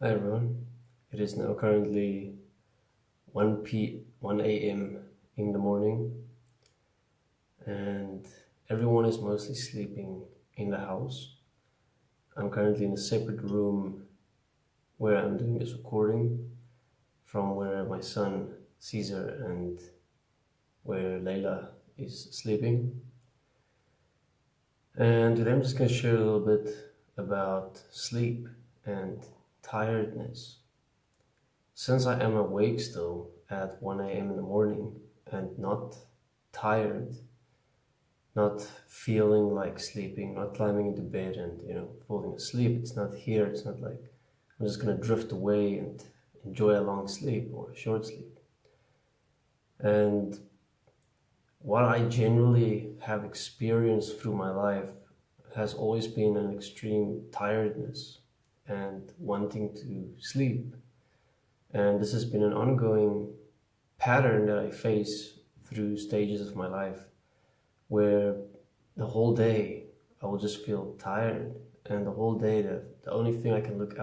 Hi everyone. It is now currently 1 a.m. in the morning, and everyone is mostly sleeping in the house. I'm currently in a separate room where I'm doing this recording from where my son Caesar and where Layla is sleeping. And today I'm just going to share a little bit about sleep and tiredness. Since I am awake still at 1 a.m. in the morning and not tired, not feeling like sleeping, not climbing into bed and, falling asleep, it's not here, it's not like I'm just gonna drift away and enjoy a long sleep or a short sleep. And what I generally have experienced through my life has always been an extreme tiredness and wanting to sleep. And this has been an ongoing pattern that I face through stages of my life where the whole day I will just feel tired, and the whole day the only thing I can look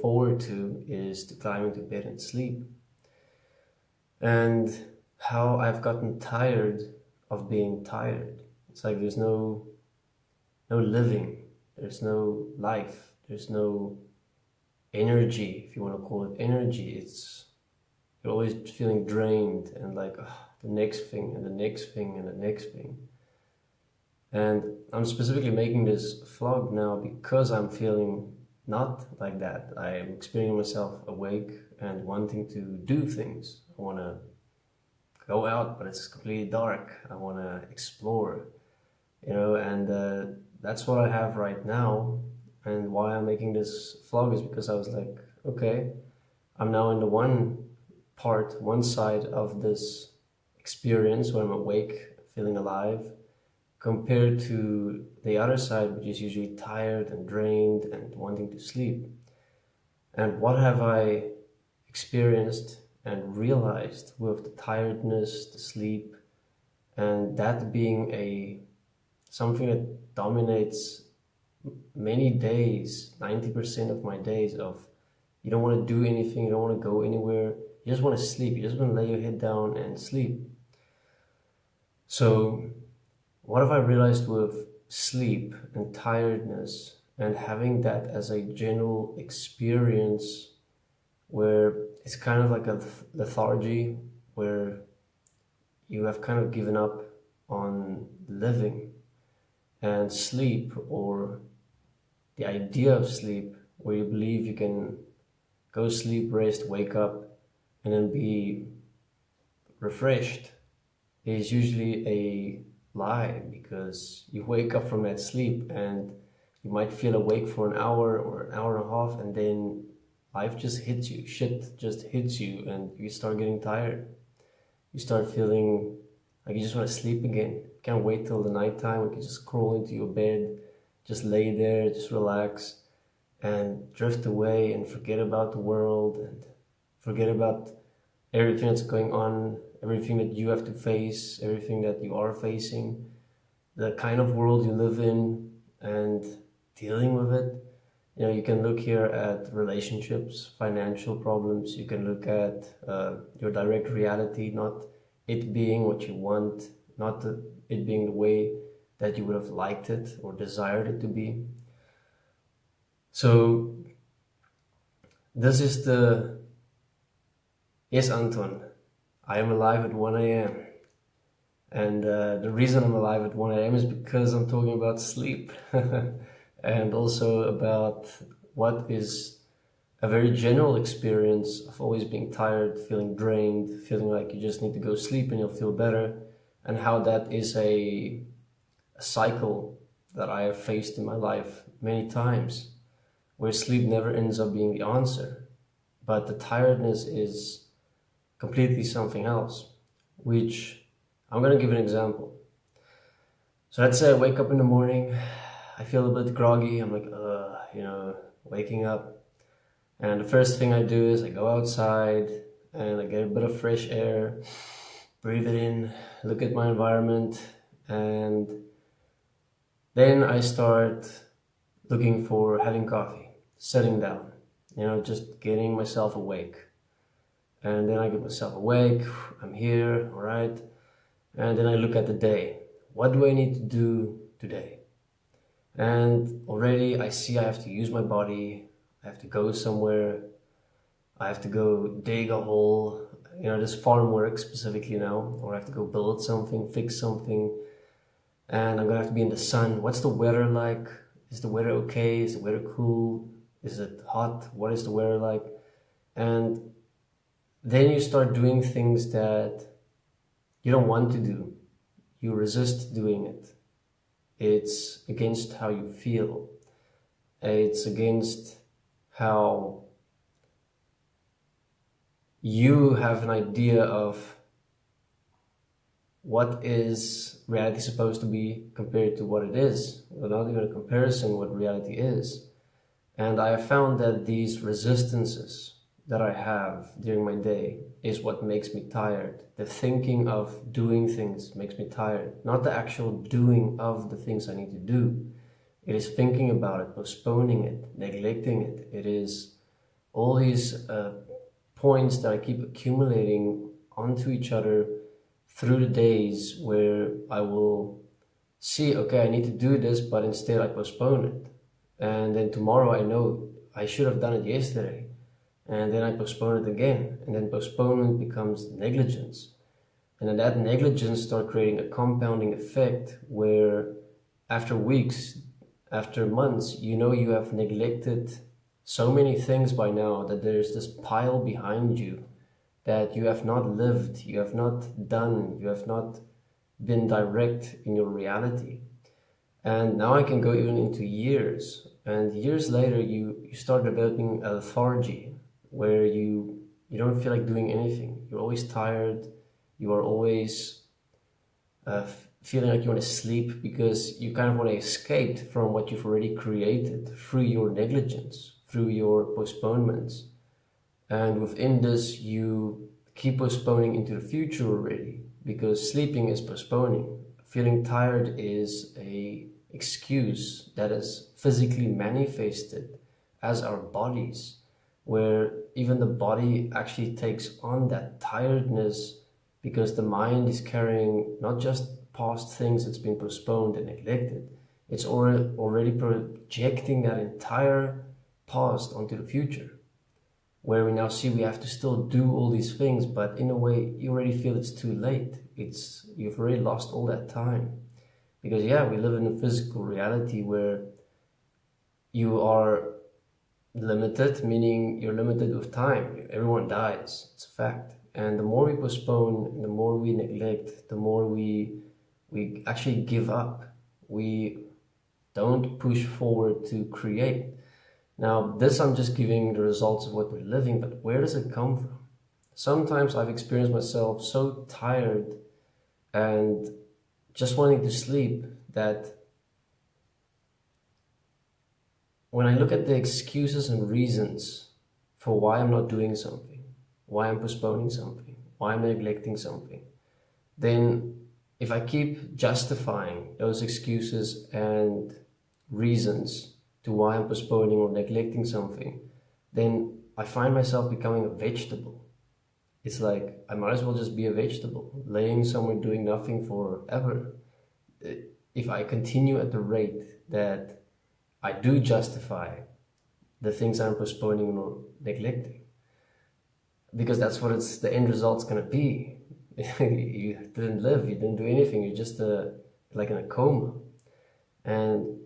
forward to is to climb into bed and sleep. And how I've gotten tired of being tired. It's like there's no living, there's no life, there's no energy, if you want to call it energy. You're always feeling drained and like the next thing and the next thing and the next thing. And I'm specifically making this vlog now because I'm feeling not like that. I am experiencing myself awake and wanting to do things. I want to go out, but it's completely dark. I want to explore, and that's what I have right now. And why I'm making this vlog is because I was like, okay, I'm now in the one side of this experience where I'm awake, feeling alive, compared to the other side, which is usually tired and drained and wanting to sleep. And what have I experienced and realized with the tiredness, the sleep, and that being something that dominates many days, 90% of my days, of you don't want to do anything, you don't want to go anywhere, you just want to sleep, you just want to lay your head down and sleep. So what have I realized with sleep and tiredness and having that as a general experience where it's kind of like a lethargy, where you have kind of given up on living, and sleep, or the idea of sleep, where you believe you can go sleep, rest, wake up, and then be refreshed, is usually a lie, because you wake up from that sleep and you might feel awake for an hour or an hour and a half, and then life just hits you, shit just hits you, and you start getting tired. You start feeling like you just want to sleep again. You can't wait till the nighttime. You can just crawl into your bed, just lay there, just relax, and drift away and forget about the world and forget about everything that's going on, everything that you have to face, everything that you are facing, the kind of world you live in, and dealing with it. You can look here at relationships, financial problems. You can look at your direct reality, not it being what you want, not it being the way that you would have liked it or desired it to be. So this is yes, Anton, I am alive at 1 a.m. And the reason I'm alive at 1 a.m. is because I'm talking about sleep and also about what is a very general experience of always being tired, feeling drained, feeling like you just need to go sleep and you'll feel better, and how that is a cycle that I have faced in my life many times, where sleep never ends up being the answer, but the tiredness is completely something else, which I'm going to give an example. So let's say I wake up in the morning, I feel a bit groggy, I'm like, waking up. And the first thing I do is I go outside and I get a bit of fresh air, breathe it in, look at my environment, and then I start looking for having coffee. sitting down, just getting myself awake. And then I get myself awake, I'm here, all right. And then I look at the day. What do I need to do today? And already I see I have to use my body, I have to go somewhere, I have to go dig a hole, this farm work specifically now, or I have to go build something, fix something, and I'm gonna have to be in the sun. What's the weather like? Is the weather okay? Is the weather cool? Is it hot? What is the weather like? And then you start doing things that you don't want to do. You resist doing it. It's against how you feel. It's against how you have an idea of what is reality supposed to be compared to what it is. Without even a comparison what reality is. And I have found that these resistances that I have during my day is what makes me tired. The thinking of doing things makes me tired. Not the actual doing of the things I need to do. It is thinking about it, postponing it, neglecting it. It is all these points that I keep accumulating onto each other through the days where I will see, okay, I need to do this, but instead I postpone it. And then tomorrow I know I should have done it yesterday. And then I postpone it again. And then postponement becomes negligence. And then that negligence starts creating a compounding effect where after weeks, after months, you have neglected so many things by now that there's this pile behind you that you have not lived, you have not done, you have not been direct in your reality. And now I can go even into years. And years later, you start developing a lethargy where you don't feel like doing anything. You're always tired. You are always feeling like you want to sleep because you kind of want to escape from what you've already created through your negligence, through your postponements. And within this, you keep postponing into the future already because sleeping is postponing. Feeling tired is a excuse that is physically manifested as our bodies, where even the body actually takes on that tiredness because the mind is carrying not just past things that's been postponed and neglected, it's already projecting that entire past onto the future, where we now see we have to still do all these things, but in a way you already feel it's too late. You've already lost all that time. Because we live in a physical reality where you are limited, meaning you're limited with time. Everyone dies, it's a fact. And the more we postpone, the more we neglect, the more we actually give up. We don't push forward to create. Now, this I'm just giving the results of what we're living, but where does it come from? Sometimes I've experienced myself so tired and just wanting to sleep that when I look at the excuses and reasons for why I'm not doing something, why I'm postponing something, why I'm neglecting something, then if I keep justifying those excuses and reasons to why I'm postponing or neglecting something, then I find myself becoming a vegetable. It's like I might as well just be a vegetable, laying somewhere doing nothing forever. If I continue at the rate that I do justify the things I'm postponing or neglecting, because that's what the end result's gonna be. You didn't live, you didn't do anything, you're just like in a coma. And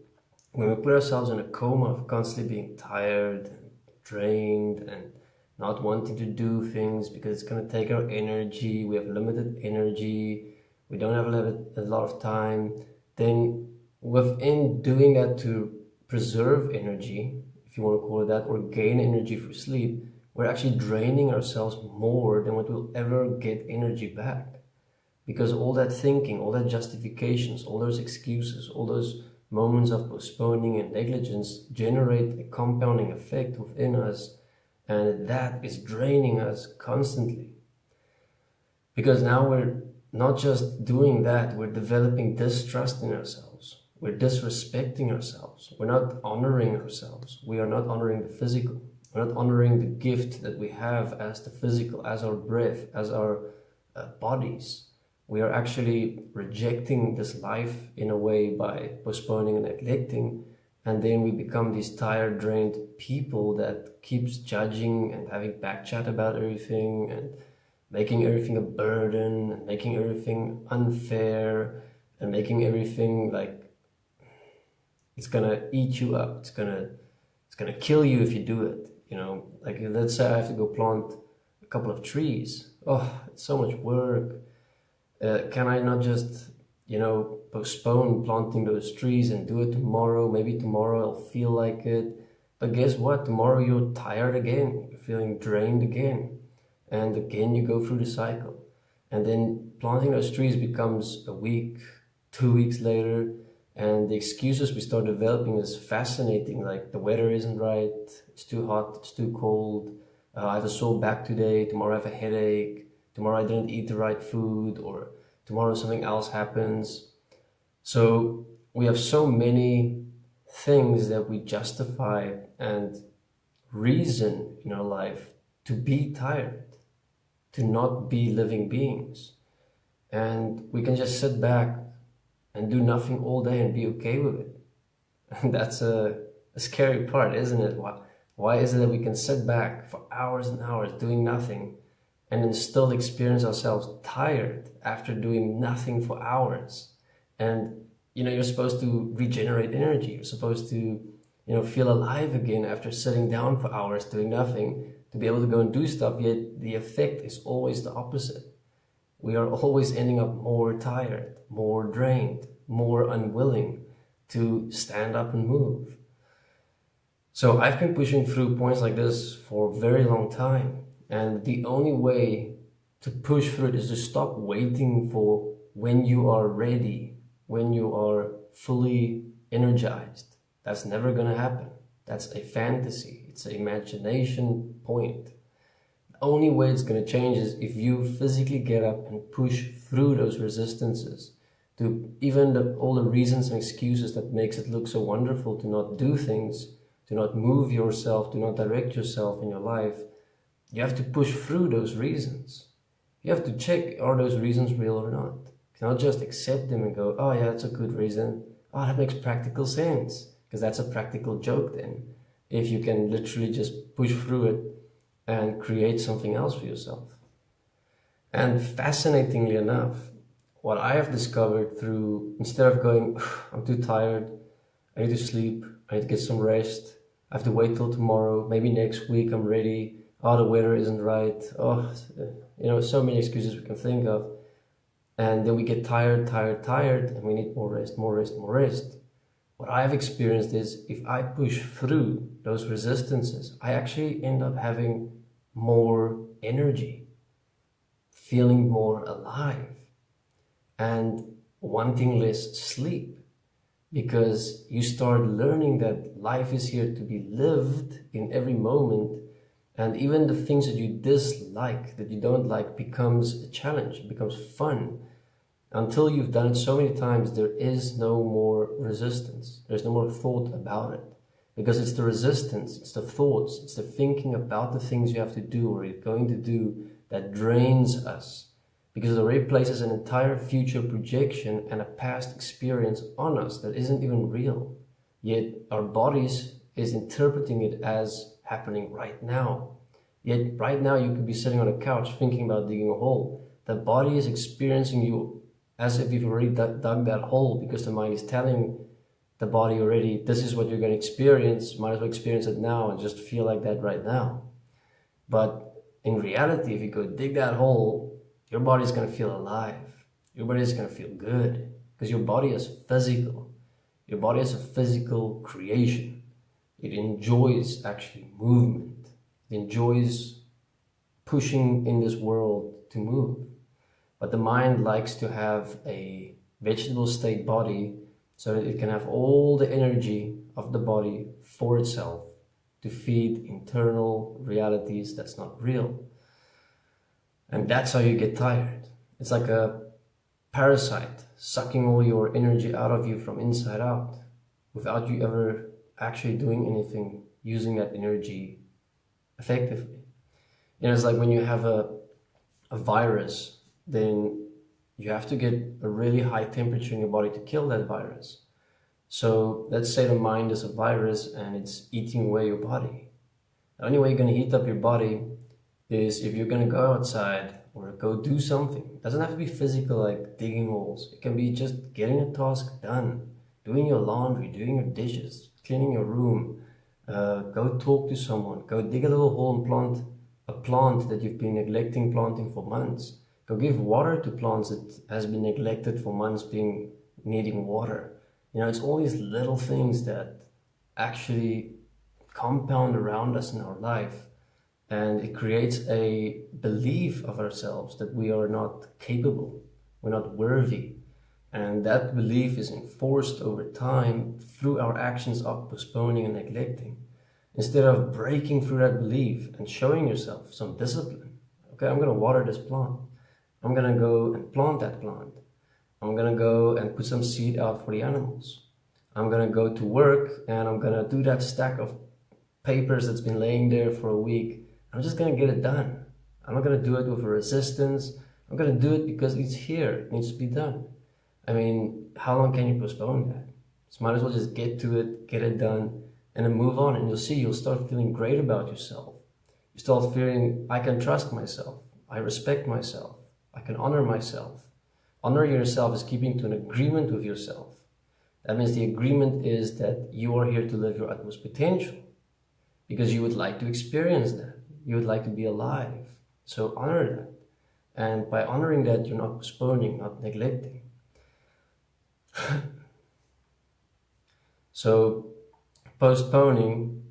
when we put ourselves in a coma of constantly being tired and drained and not wanting to do things because it's going to take our energy, we have limited energy, we don't have a lot of time, then within doing that to preserve energy, if you want to call it that, or gain energy for sleep, we're actually draining ourselves more than what we'll ever get energy back. Because all that thinking, all that justifications, all those excuses, all those moments of postponing and negligence generate a compounding effect within us, and that is draining us constantly. Because now we're not just doing that, we're developing distrust in ourselves. we're disrespecting ourselves. We're not honoring ourselves. We are not honoring the physical. We're not honoring the gift that we have as the physical, as our breath, as our bodies. We are actually rejecting this life in a way by postponing and neglecting, and then we become these tired, drained people that keeps judging and having backchat about everything and making everything a burden and making everything unfair and making everything like it's gonna eat you up. It's gonna kill you if you do it. You know, like let's say I have to go plant a couple of trees. Oh, it's so much work. Can I not just, postpone planting those trees and do it tomorrow? Maybe tomorrow I'll feel like it. But guess what? Tomorrow you're tired again. You're feeling drained again. And again you go through the cycle. And then planting those trees becomes a week, 2 weeks later. And the excuses we start developing is fascinating. Like the weather isn't right. It's too hot. It's too cold. I have a sore back today. Tomorrow I have a headache. Tomorrow I didn't eat the right food, or tomorrow something else happens. So we have so many things that we justify and reason in our life to be tired, to not be living beings. And we can just sit back and do nothing all day and be okay with it. And that's a scary part, isn't it? Why is it that we can sit back for hours and hours doing nothing and then still experience ourselves tired after doing nothing for hours? And you're supposed to regenerate energy. You're supposed to feel alive again after sitting down for hours doing nothing, to be able to go and do stuff. Yet the effect is always the opposite. We are always ending up more tired, more drained, more unwilling to stand up and move. So I've been pushing through points like this for a very long time. And the only way to push through it is to stop waiting for when you are ready, when you are fully energized. That's never going to happen. That's a fantasy. It's an imagination point. The only way it's going to change is if you physically get up and push through those resistances, to even all the reasons and excuses that makes it look so wonderful to not do things, to not move yourself, to not direct yourself in your life. You have to push through those reasons. You have to check, are those reasons real or not? You cannot just accept them and go, oh yeah, that's a good reason. Oh, that makes practical sense. Because that's a practical joke then. If you can literally just push through it and create something else for yourself. And fascinatingly enough, what I have discovered through, instead of going, I'm too tired, I need to sleep, I need to get some rest, I have to wait till tomorrow, maybe next week I'm ready, oh, the weather isn't right, oh, so many excuses we can think of. And then we get tired, and we need more rest, more rest, more rest. What I've experienced is if I push through those resistances, I actually end up having more energy, feeling more alive, and wanting less sleep, because you start learning that life is here to be lived in every moment. And even the things that you dislike, that you don't like, becomes a challenge, it becomes fun. Until you've done it so many times, there is no more resistance. There's no more thought about it. Because it's the resistance, it's the thoughts, it's the thinking about the things you have to do or you're going to do that drains us. Because it already places an entire future projection and a past experience on us that isn't even real. Yet our bodies is interpreting it as happening right now. Yet right now you could be sitting on a couch thinking about digging a hole. The body is experiencing you as if you've already dug that hole, because the mind is telling the body already, this is what you're going to experience, might as well experience it now and just feel like that right now. But in reality, if you go dig that hole, your body's going to feel alive. Your body is going to feel good, because your body is physical. Your body is a physical creation. It enjoys actually movement. It enjoys pushing in this world to move. But the mind likes to have a vegetable state body so that it can have all the energy of the body for itself to feed internal realities that's not real. And that's how you get tired. It's like a parasite sucking all your energy out of you from inside out without you ever actually doing anything using that energy effectively. It's like when you have a virus, then you have to get a really high temperature in your body to kill that virus. So let's say the mind is a virus and it's eating away your body. The only way you're going to heat up your body is if you're going to go outside or go do something. It doesn't have to be physical, like digging holes. It can be just getting a task done, doing your laundry, doing your dishes, cleaning your room, go talk to someone, go dig a little hole and plant a plant that you've been neglecting planting for months. Go give water to plants that has been neglected for months needing water. It's all these little things that actually compound around us in our life, and it creates a belief of ourselves that we are not capable, we're not worthy, and that belief is enforced over time through our actions of postponing and neglecting. Instead of breaking through that belief and showing yourself some discipline, okay, I'm going to water this plant, I'm going to go and plant that plant, I'm going to go and put some seed out for the animals, I'm going to go to work and I'm going to do that stack of papers that's been laying there for a week. I'm just going to get it done. I'm not going to do it with a resistance. I'm going to do it because it's here. It needs to be done. I mean, how long can you postpone that? So might as well just get to it, get it done, and then move on. And you'll see, you'll start feeling great about yourself. You start feeling, I can trust myself. I respect myself. I can honor myself. Honoring yourself is keeping to an agreement with yourself. That means the agreement is that you are here to live your utmost potential because you would like to experience that. You would like to be alive. So honor that. And by honoring that, you're not postponing, not neglecting. So postponing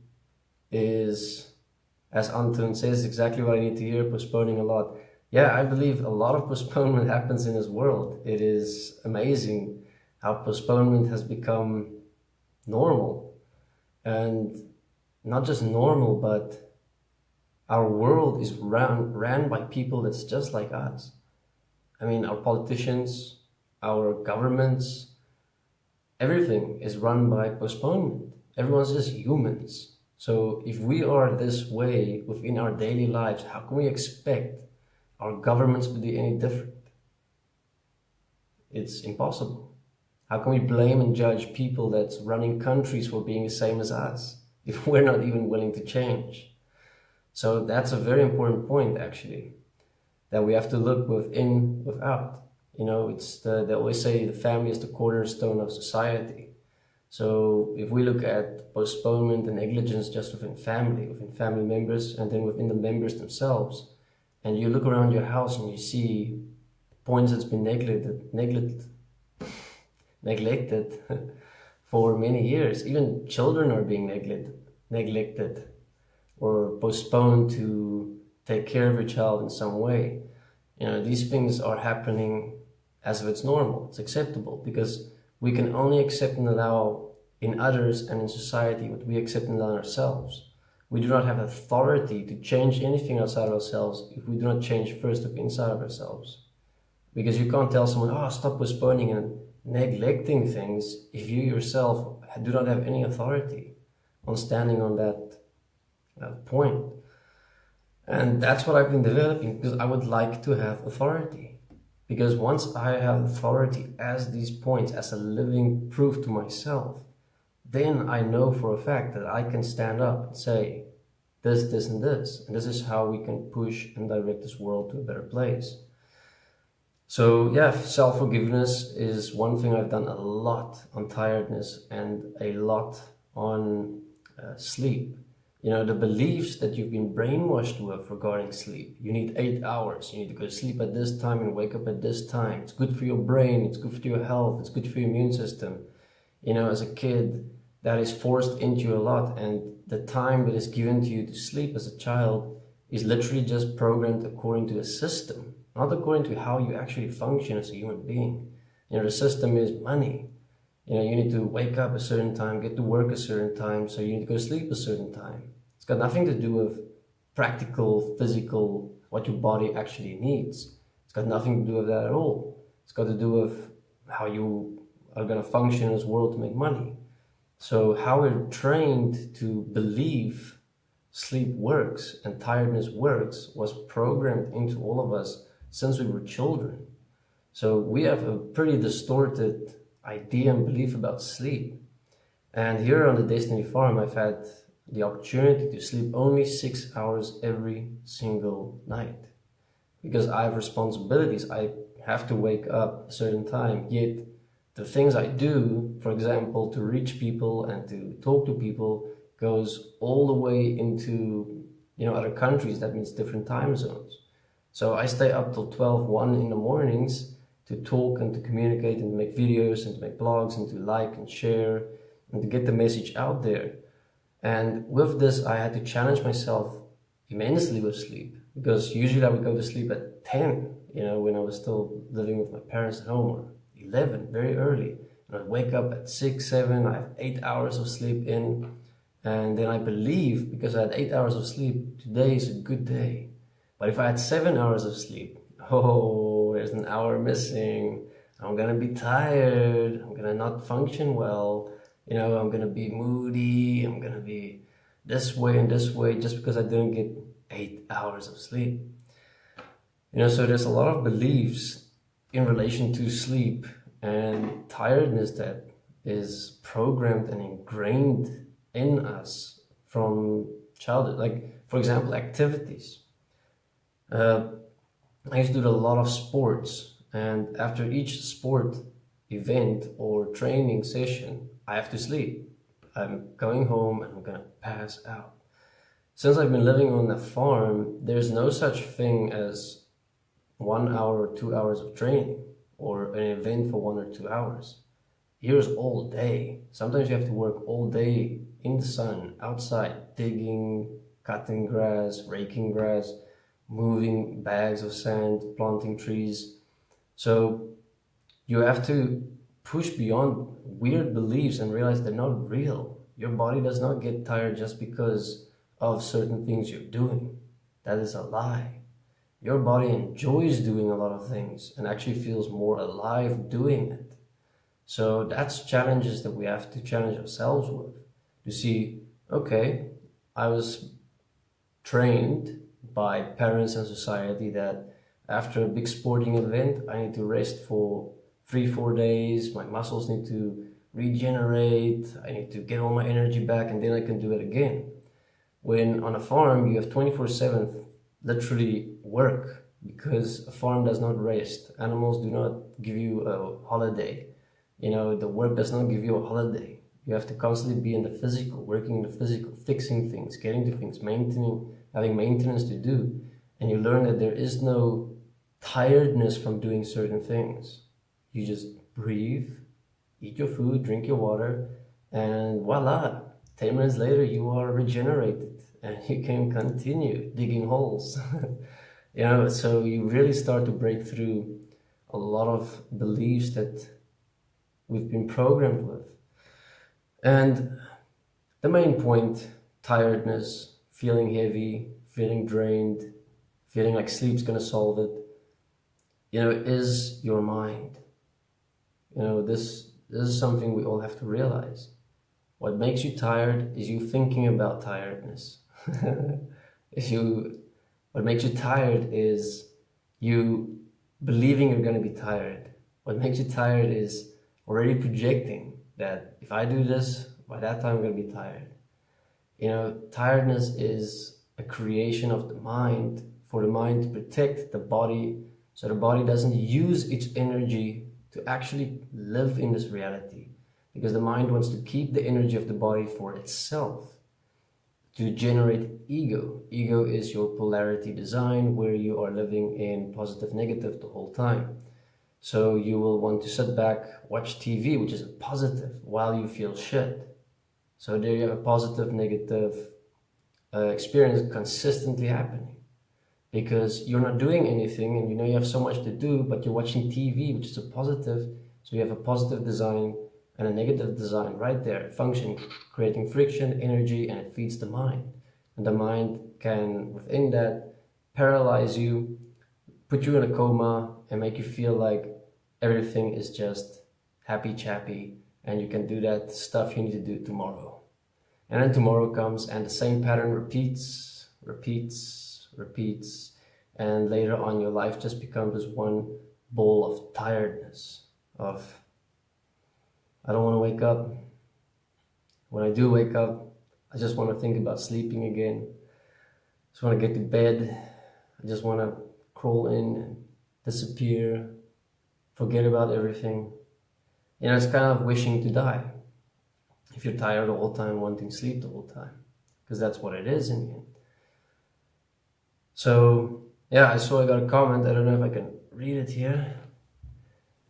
is, as Anton says, exactly what I need to hear, postponing a lot. Yeah, I believe a lot of postponement happens in this world. It is amazing how postponement has become normal. And not just normal, but our world is ran by people that's just like us. I mean, our politicians, our governments, everything is run by postponement. Everyone's just humans. So if we are this way within our daily lives, how can we expect our governments to be any different? It's impossible. How can we blame and judge people that's running countries for being the same as us if we're not even willing to change? So that's a very important point, actually, that we have to look within, without. They always say the family is the cornerstone of society. So if we look at postponement and negligence just within family members, and then within the members themselves, and you look around your house and you see points that's been neglected for many years. Even children are being neglected or postponed to take care of your child in some way. These things are happening as if it's normal, it's acceptable, because we can only accept and allow in others and in society what we accept and allow ourselves. We do not have authority to change anything outside of ourselves if we do not change first up inside of ourselves. Because you can't tell someone, oh, stop postponing and neglecting things if you yourself do not have any authority on standing on that point. And that's what I've been developing, because I would like to have authority. Because once I have authority as these points, as a living proof to myself, then I know for a fact that I can stand up and say this, this, and this. And this is how we can push and direct this world to a better place. So yeah, self-forgiveness is one thing I've done a lot on tiredness and a lot on sleep. The beliefs that you've been brainwashed with regarding sleep. You need 8 hours. You need to go to sleep at this time and wake up at this time. It's good for your brain. It's good for your health. It's good for your immune system. As a kid, that is forced into you a lot. And the time that is given to you to sleep as a child is literally just programmed according to a system, not according to how you actually function as a human being. The system is money. You need to wake up a certain time, get to work a certain time, so you need to go to sleep a certain time. It's got nothing to do with practical, physical, what your body actually needs. It's got nothing to do with that at all. It's got to do with how you are going to function in this world to make money. So how we're trained to believe sleep works and tiredness works was programmed into all of us since we were children. So we have a pretty distorted idea and belief about sleep. And here on the Desteni farm, I've had the opportunity to sleep only 6 hours every single night because I have responsibilities. I have to wake up a certain time, yet the things I do, for example, to reach people and to talk to people, goes all the way into, other countries. That means different time zones. So I stay up till 12, 1 in the mornings to talk and to communicate and to make videos and to make blogs and to like and share and to get the message out there. And with this, I had to challenge myself immensely with sleep, because usually I would go to sleep at 10, when I was still living with my parents at home, or 11, very early. And I'd wake up at 6, 7, I have 8 hours of sleep in. And then I believe, because I had 8 hours of sleep, today is a good day. But if I had 7 hours of sleep, oh, there's an hour missing. I'm gonna be tired. I'm gonna not function well. I'm gonna be moody. I'm gonna be this way and this way just because I didn't get 8 hours of sleep. So there's a lot of beliefs in relation to sleep and tiredness that is programmed and ingrained in us from childhood. Like, for example, activities. I used to do a lot of sports, and after each sport event or training session, I have to sleep. I'm going home and I'm gonna pass out. Since I've been living on a farm, there's no such thing as 1 hour or 2 hours of training or an event for 1 or 2 hours. Here's all day. Sometimes you have to work all day in the sun, outside, digging, cutting grass, raking grass, moving bags of sand, planting trees. So you have to push beyond weird beliefs and realize they're not real. Your body does not get tired just because of certain things you're doing. That is a lie. Your body enjoys doing a lot of things and actually feels more alive doing it. So that's challenges that we have to challenge ourselves with. To see, okay, I was trained by parents and society that after a big sporting event, I need to rest for 3-4 days. My muscles need to regenerate. I need to get all my energy back, and then I can do it again. When on a farm, you have 24/7 literally work, because a farm does not rest. Animals do not give you a holiday. The work does not give you a holiday. You have to constantly be in the physical, working in the physical, fixing things, getting to things, maintaining, having maintenance to do. And you learn that there is no tiredness from doing certain things. You just breathe, eat your food, drink your water, and voila, 10 minutes later you are regenerated and you can continue digging holes. So you really start to break through a lot of beliefs that we've been programmed with. And the main point, tiredness, feeling heavy, feeling drained, feeling like sleep's gonna solve it, is your mind. This is something we all have to realize. What makes you tired is you thinking about tiredness. What makes you tired is you believing you're gonna be tired. What makes you tired is already projecting that if I do this, by that time I'm gonna be tired. Tiredness is a creation of the mind for the mind to protect the body, so the body doesn't use its energy to actually live in this reality, because the mind wants to keep the energy of the body for itself, to generate ego. Ego is your polarity design, where you are living in positive, negative the whole time. So you will want to sit back, watch TV, which is a positive, while you feel shit. So there you have a positive, negative experience consistently happening, because you're not doing anything and you have so much to do, but you're watching TV, which is a positive. So you have a positive design and a negative design right there, function, creating friction, energy, and it feeds the mind. And the mind can, within that, paralyze you, put you in a coma, and make you feel like everything is just happy chappy, and you can do that stuff you need to do tomorrow. And then tomorrow comes and the same pattern repeats, repeats, repeats, and later on your life just becomes this one ball of tiredness, of I don't want to wake up. When I do wake up, I just want to think about sleeping again. I just want to get to bed. I just want to crawl in and disappear, forget about everything. You know, it's kind of wishing to die. If you're tired all the time, wanting sleep the whole time, because that's what it is in the end. So, yeah, I saw I got a comment. I don't know if I can read it here.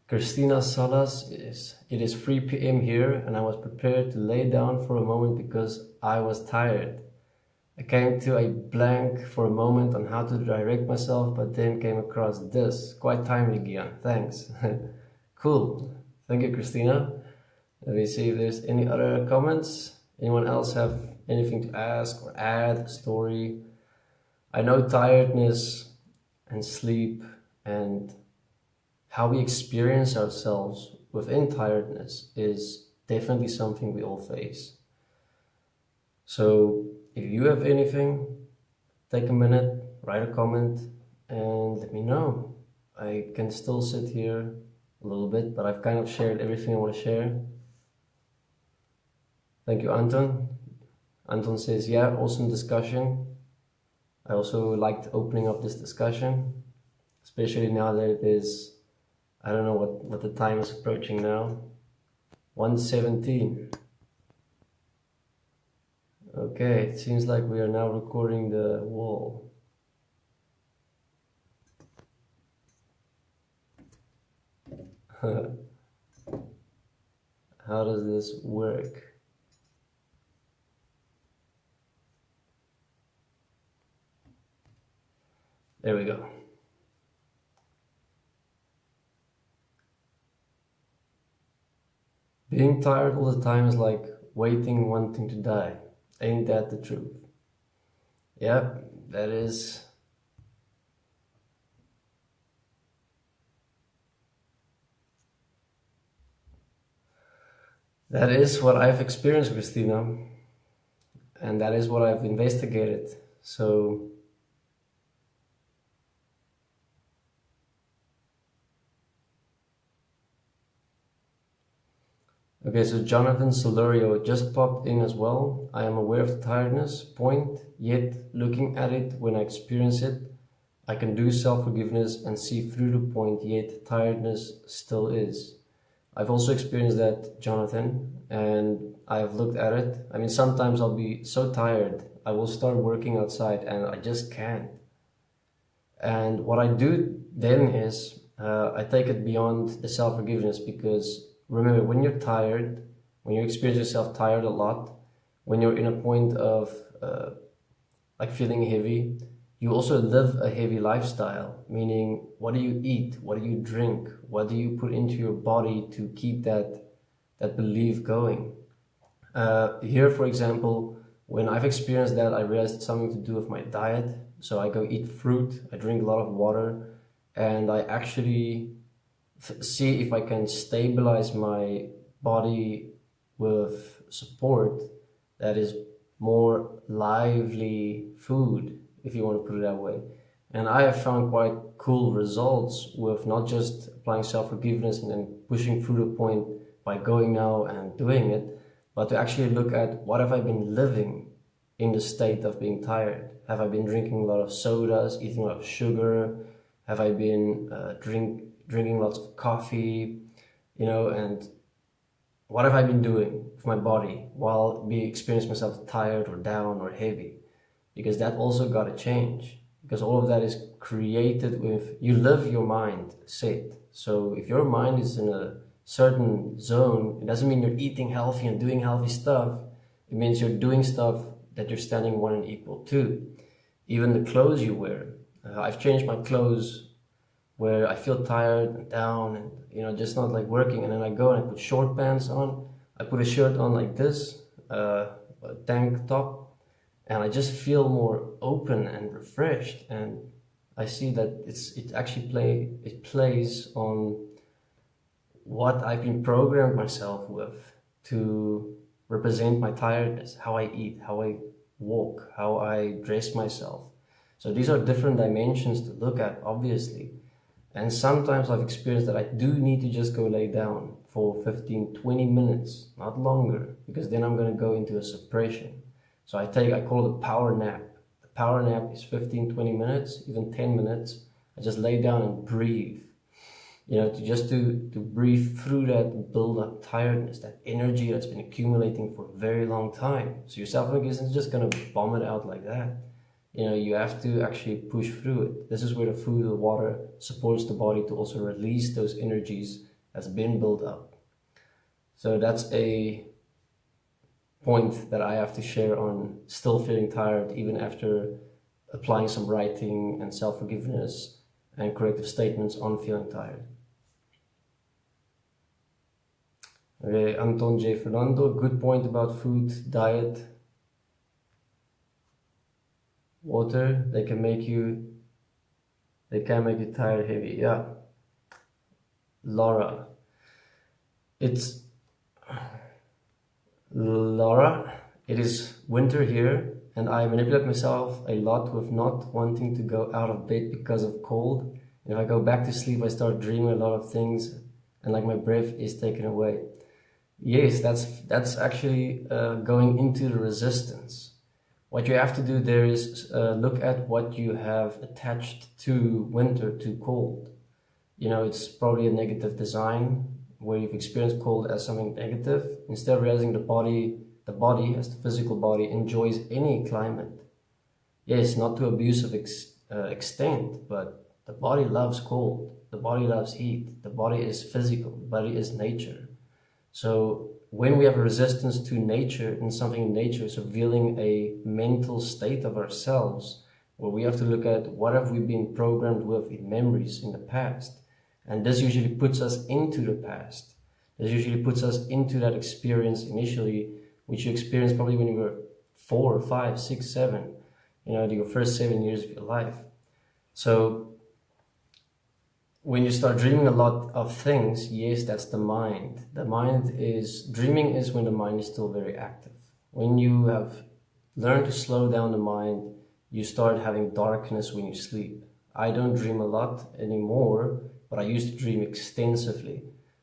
Christina Salas it is 3 p.m. here and I was prepared to lay down for a moment because I was tired. I came to a blank for a moment on how to direct myself, but then came across this. Quite timely, Gian. Thanks. Cool. Thank you, Christina. Let me see if there's any other comments. Anyone else have anything to ask or add a story? I know tiredness and sleep and how we experience ourselves within tiredness is definitely something we all face. So if you have anything, take a minute, write a comment, and let me know. I can still sit here a little bit, but I've kind of shared everything I want to share. Thank you, Anton. Anton says, yeah, awesome discussion. I also liked opening up this discussion, especially now that it is, I don't know what the time is approaching now. 1:17. Okay, it seems like we are now recording the wall. How does this work? There we go. Being tired all the time is like waiting, wanting to die. Ain't that the truth? Yep, that is. That is what I've experienced, Christina. And that is what I've investigated. So okay, so Jonathan Solorio just popped in as well. I am aware of the tiredness point, yet looking at it when I experience it, I can do self-forgiveness and see through the point, yet tiredness still is. I've also experienced that, Jonathan, and I've looked at it. I mean, sometimes I'll be so tired, I will start working outside and I just can't. And what I do then is I take it beyond the self-forgiveness, because remember, when you're tired, when you experience yourself tired a lot, when you're in a point of like feeling heavy, you also live a heavy lifestyle, meaning what do you eat, what do you drink, what do you put into your body to keep that belief going. Here, for example, when I've experienced that, I realized it's something to do with my diet. So I go eat fruit, I drink a lot of water, and I actually see if I can stabilize my body with support that is more lively food, if you want to put it that way. And I have found quite cool results with not just applying self-forgiveness and then pushing through the point by going now and doing it, but to actually look at what have I been living in the state of being tired. Have I been drinking a lot of sodas, eating a lot of sugar? Have I been drinking lots of coffee, you know, and what have I been doing with my body while being experiencing myself tired or down or heavy? Because that also got to change, because all of that is created with, you live your mind set. So if your mind is in a certain zone, it doesn't mean you're eating healthy and doing healthy stuff. It means you're doing stuff that you're standing one and equal to. Even the clothes you wear. I've changed my clothes where I feel tired and down and, you know, just not like working. And then I go and I put short pants on. I put a shirt on like this, a tank top, and I just feel more open and refreshed. And I see that it actually plays on what I've been programmed myself with to represent my tiredness, how I eat, how I walk, how I dress myself. So these are different dimensions to look at, obviously. And sometimes I've experienced that I do need to just go lay down for 15, 20 minutes, not longer, because then I'm going to go into a suppression. So I call it a power nap. The power nap is 15, 20 minutes, even 10 minutes. I just lay down and breathe. To breathe through that build up tiredness, that energy that's been accumulating for a very long time. So your self-organization isn't just going to bomb it out like that. You have to actually push through it. This is where the food or water supports the body to also release those energies that's been built up. So that's a point that I have to share on still feeling tired even after applying some writing and self-forgiveness and corrective statements on feeling tired. Okay, Anton J. Fernando, good point about food, diet, water. They can make you tired, heavy. Yeah. Laura, it is winter here, and I manipulate myself a lot with not wanting to go out of bed because of cold. And if I go back to sleep, I start dreaming a lot of things, and like my breath is taken away. Yes, that's actually going into the resistance. What you have to do there is look at what you have attached to winter, to cold. It's probably a negative design where you've experienced cold as something negative, instead of realizing the body as the physical body enjoys any climate. Yes, not to abusive extent, but the body loves cold, the body loves heat, the body is physical, the body is nature. So when we have a resistance to nature, and something in nature is revealing a mental state of ourselves, where we have to look at what have we been programmed with in memories in the past. And this usually puts us into the past. This usually puts us into that experience initially, which you experienced probably when you were 4, 5, 6, 7, your first 7 years of your life. So when you start dreaming a lot of things, yes, that's the mind. Dreaming is when the mind is still very active. When you have learned to slow down the mind, you start having darkness when you sleep. I don't dream a lot anymore, but I used to dream extensively.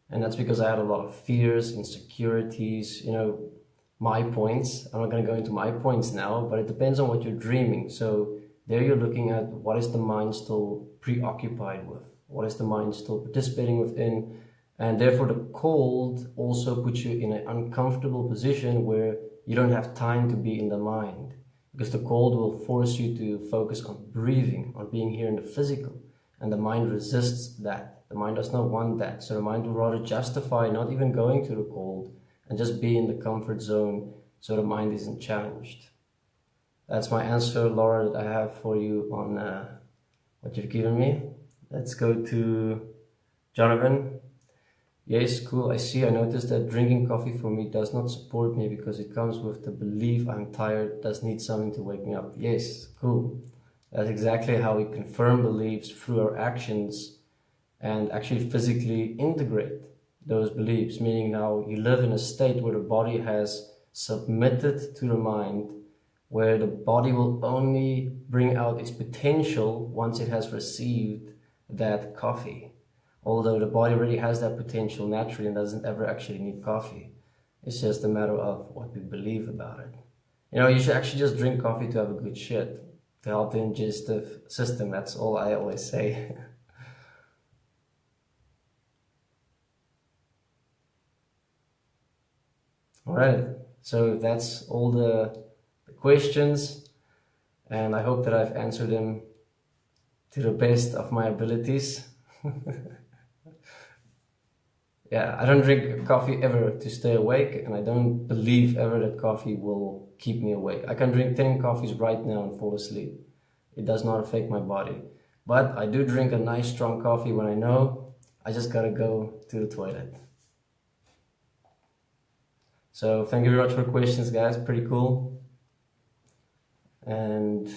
And that's because I had a lot of fears, insecurities, my points. I'm not going to go into my points now, but it depends on what you're dreaming. So there you're looking at what is the mind still preoccupied with? What is the mind still participating within? And therefore the cold also puts you in an uncomfortable position where you don't have time to be in the mind, because the cold will force you to focus on breathing, on being here in the physical, and the mind resists that. The mind does not want that, so the mind will rather justify not even going to the cold and just be in the comfort zone so the mind isn't challenged. That's my answer, Laura, that I have for you on what you've given me. Let's go to Jonathan. Yes, cool. I noticed that drinking coffee for me does not support me because it comes with the belief I'm tired, does need something to wake me up. Yes, cool. That's exactly how we confirm beliefs through our actions and actually physically integrate those beliefs, meaning now you live in a state where the body has submitted to the mind, where the body will only bring out its potential once it has received that coffee. Although the body already has that potential naturally and doesn't ever actually need coffee. It's just a matter of what we believe about it. You should actually just drink coffee to have a good shit, to help the digestive system. That's all I always say. All right, so that's all the questions, and I hope that I've answered them to the best of my abilities. Yeah, I don't drink coffee ever to stay awake, and I don't believe ever that coffee will keep me awake. I can drink 10 coffees right now and fall asleep. It does not affect my body. But I do drink a nice strong coffee when I know I just gotta go to the toilet. So thank you very much for questions, guys. Pretty cool. And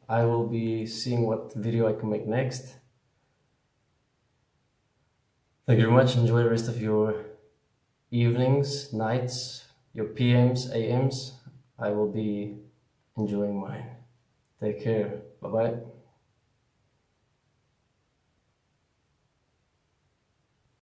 I will be seeing what video I can make next. Thank you very much. Enjoy the rest of your evenings, nights, your PMs, AMs. I will be enjoying mine. Take care. Bye bye.